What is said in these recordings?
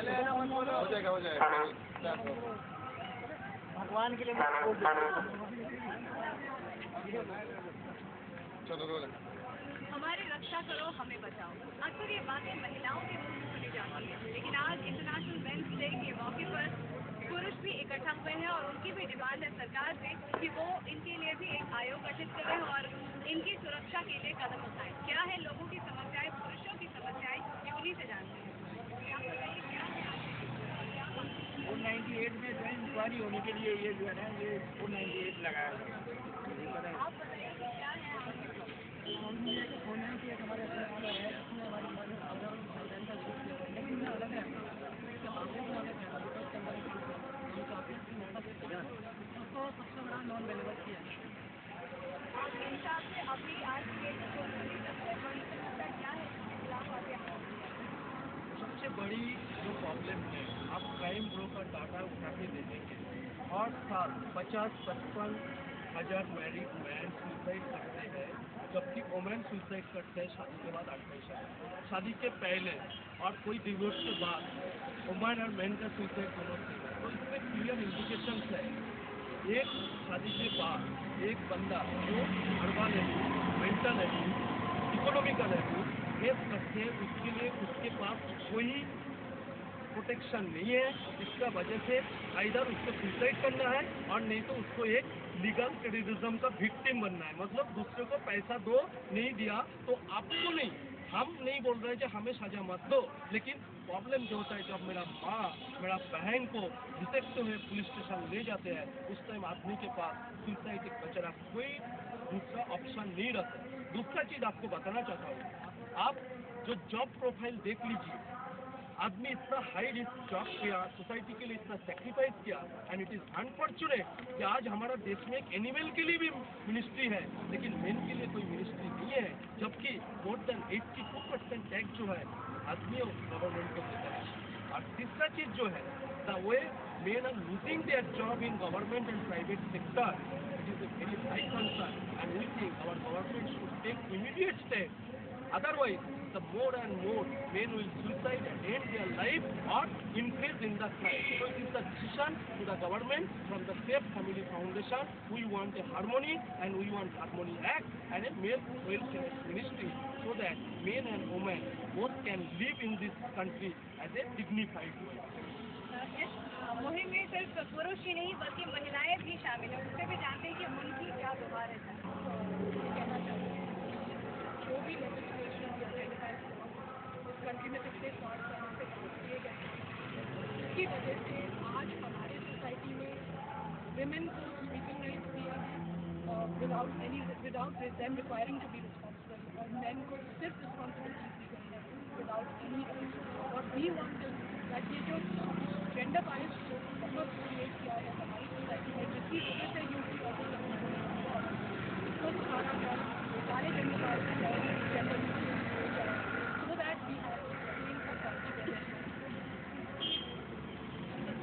हो जाएगा हो जाएगा। भगवान के लिए चलो रोल। हमारी रक्षा करो, हमें बचाओ। अक्सर ये बातें महिलाओं के मुंह से सुनी जाती है, लेकिन आज इंटरनेशनल मेंस डे के मौके पर पुरुष भी इकट्ठा हुए हैं और उनकी भी डिमांड है सरकार से कि वो इनके लिए भी एक आयोग गठित करें और इनकी सुरक्षा के लिए कदम उठाएं। क्या है लोगों की समस्याएं, पुरुषों की समस्याएं, ये उन्हीं से जानते हैं। आप बताइए क्या है आपकी 498 में जो इंक्वायरी होने के लिए ये जो है ना ये 498 लगाया है। आप बताइए कि क्या है आपकी हमारे है इसमें हमारी लेकिन अलग है उसको सबसे बड़ा नॉन अवेलेबल किया है। आपके हिसाब से अभी आज के सबसे बड़ी समस्या क्या है इसके खिलाफ आगे? सबसे बड़ी जो प्रॉब्लम है, आप क्राइम ब्यूरो का डाटा उठा के देखेंगे और साल 50-55 हज़ार मैरिड मैन सुसाइड करते हैं, जबकि वुमेन सुसाइड करते हैं शादी के बाद 28 शादी के पहले और कोई डिवोर्स के बाद वुमेन और मैन का सुसाइड दोनों से। तो इसमें क्लियर इंडिकेशन है, एक शादी के बाद एक बंदा जो वर्बल है, मेंटल है, इकोनॉमिकल है, फेस करते हैं, उसके लिए उसके पास कोई प्रोटेक्शन नहीं है। इसका वजह से इधर उसको सुसाइड करना है और नहीं तो उसको एक लीगल टेररिज्म का विक्टिम बनना है। मतलब दूसरे को पैसा दो, नहीं दिया तो आपको नहीं, हम नहीं बोल रहे कि हमें सजा मत दो, लेकिन प्रॉब्लम जो होता है जब मेरा माँ मेरा बहन को घसीटते हुए पुलिस स्टेशन ले जाते हैं, उस टाइम आदमी के पास सुसाइड एक बचरा कोई दूसरा ऑप्शन नहीं रहता। दूसरा चीज़ आपको बताना चाहता हूँ, आप जो जॉब प्रोफाइल देख लीजिए, आदमी इतना हाई रिस्क जॉब किया, सोसाइटी के लिए इतना सेक्रीफाइस किया, एंड इट इज़ अनफॉर्चुनेट कि आज हमारा देश में एक एनिमल के लिए भी मिनिस्ट्री है, लेकिन मेन के लिए कोई मिनिस्ट्री नहीं है, जबकि मोर देन 82% टैक्स जो है आदमी और गवर्नमेंट को देता है। और तीसरा चीज़ जो है, the way men are losing their job in government and private sector, it is a very high concern and we think our government should take immediate step. Otherwise, the more and more men will suicide and end their life or increase in the crime. So it is the decision to the government from the Safe Family Foundation. We want a harmony and we want harmony act and a male welfare ministry so that men and women both can live in this country as a dignified way. मुहिम में सिर्फ पुरुष ही नहीं बल्कि महिलाएं भी शामिल हैं, उससे भी जानते हैं कि उनकी क्या व्यवहार है। कहना चाहते हैं जो भी लेजिस्लेशन इस कंट्री में पिछले 100 सालों से किए गए हैं, इसकी वजह से आज हमारे सोसाइटी में विमेन को स्पीकिंग राइट्स दिए हैं without them requiring to be responsible, और मैन को सिर्फ रिस्पॉन्सिबिलिटी दी गई है विदाउट एनी राइट्स। और वी वांट दैट ये जो जेंडर बायस बहुत क्रिएट किया है हमारी सोसाइटी में, जिसकी वजह से यूपी और उसको सुधारा जाए, सारे gender bias gender so that we have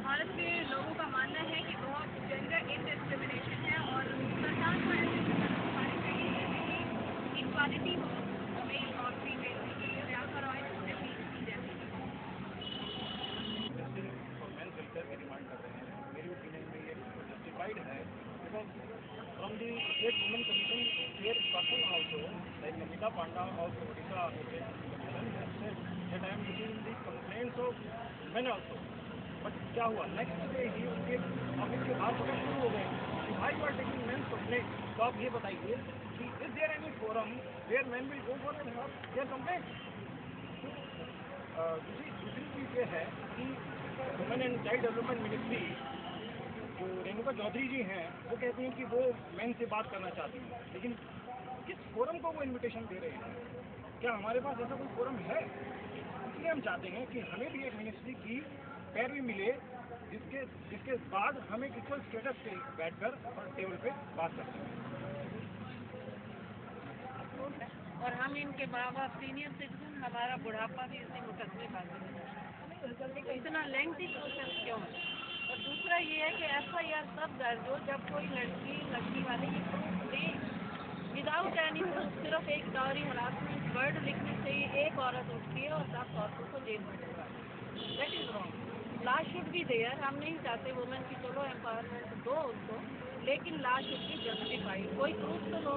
Bharat के लोगों का मानना है कि बहुत जेंडर इनडिस्क्रिमिनेशन है और सरकार को ऐसे कदम उठाने चाहिए कि इक्वालिटी हो मेल और फीमेल व्यापार और जैसी मेन वेलफेयर की डिमांड कर रहे हैं। मेरी ओपिनियन में ये जस्टिफाइड है, because from the state women commission their person also like Namita Panda of Odisha that I am taking the complaints of men also. But क्या हुआ, नेक्स्ट डे ही उनके ऑफिस के बाहर पकड़ शुरू हो गए कि भाई you are taking men complaint. तो आप ये बताइए कि is there any forum where men will go for their complaint. दूसरी चीज़ ये है कि women and child development ministry जो रेणुका चौधरी जी हैं, वो कहती हैं कि वो मेन से बात करना चाहती हैं, लेकिन किस फोरम को वो इनविटेशन दे रहे हैं? क्या हमारे पास ऐसा कोई फोरम है? इसलिए हम चाहते हैं कि हमें भी एक मिनिस्ट्री की पैरवी मिले, जिसके बाद हम एक इक्वल स्टेटस पे बैठकर और टेबल पे बात कर सकें। और हम इनके माँ बाप सीनियर सिटीजन, हमारा बुढ़ापा भी इसी मुकदमे बाजी में तो इतना लेंथी प्रोसेस क्यों है? और दूसरा ये है कि FIR तब दर्ज हो जब कोई लड़की वाले ये प्रूफ दें विदाउट एनी प्रूफ। सिर्फ एक डाउरी हरासमेंट वर्ड लिखने से ही एक औरत उठती है और 10 औरतों को जेल में डलवा, that is wrong. Law should be there, हम नहीं चाहते वुमेन की चलो एम्पावरमेंट दो उनको, लेकिन लॉ शुड बी जस्टिफाइड, कोई प्रूफ तो दो।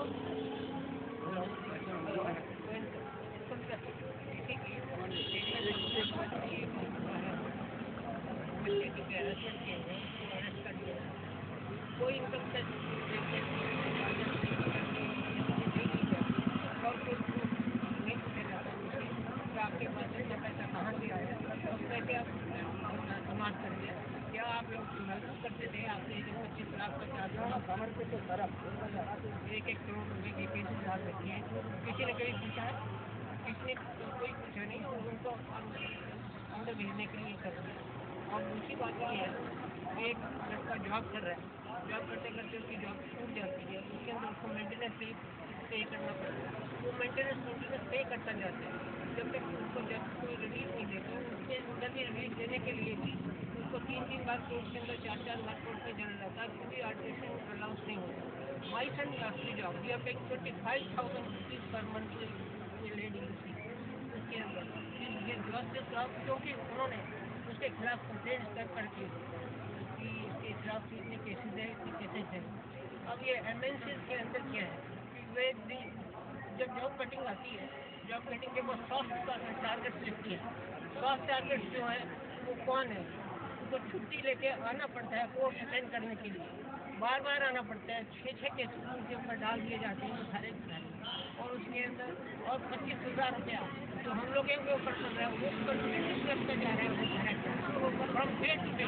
कोई इनकम टैक्स और कोई प्रूफ नहीं पूछा जाता है कि आपके पास इतना पैसा कहाँ से आया, तो कैसे आप समाज कर दिया, क्या आप लोग महसूस करते थे आपने 25 लाख का चार्ज कमर पे तो सरफ 1-1 करोड़ रुपए की पेंशन डाल रखी है, किसी ने कभी पूछा है? किसी ने कोई पूछा नहीं, उनको अंदर भेजने के लिए कर दिया। और दूसरी बात ये है, एक लड़का जॉब कर रहा है, जॉब करते करते उसकी जॉब छूट जाती है, उसके अंदर उसको मेंटेनेंस पे करना पड़ता है, वो मेंटेनेंस पे करता जाता है, जब तक उसको जब कोई रिलीफ नहीं देता, उसके अंदर भी रिलीफ देने के लिए भी उसको 3-3 बार कोर्ट के अंदर 4-4 बार कोर्ट में जाना रहता है, क्योंकि आर्टिफिशियल अलाउंस नहीं होता। My son lost the job, we are paying 25,000 rupees per month lady उसके अंदर ये जॉब, क्योंकि उन्होंने उसके खिलाफ कंप्लेंट कर करके कि इसके खिलाफ इतने केसेज हैं, इतने केसेज हैं। अब ये एमएनसी के अंदर क्या है कि वे जब जॉब कटिंग आती है, जॉब कटिंग के बाद सॉफ्ट टारगेट्स लिखती है, सॉफ्ट टारगेट्स जो है वो कौन है, उनको छुट्टी लेके आना पड़ता है कोर्ट अटेंड करने के लिए, बार बार आना पड़ता है, 6-6 केसेस उनके ऊपर डाल दिए जाते हैं सारे और उसके अंदर और 25,000 रुपया जो हम लोग के ऊपर चल रहा है वो कंटिन्यूस करते जा रहे हैं, वो फ्रॉम डे टू डे।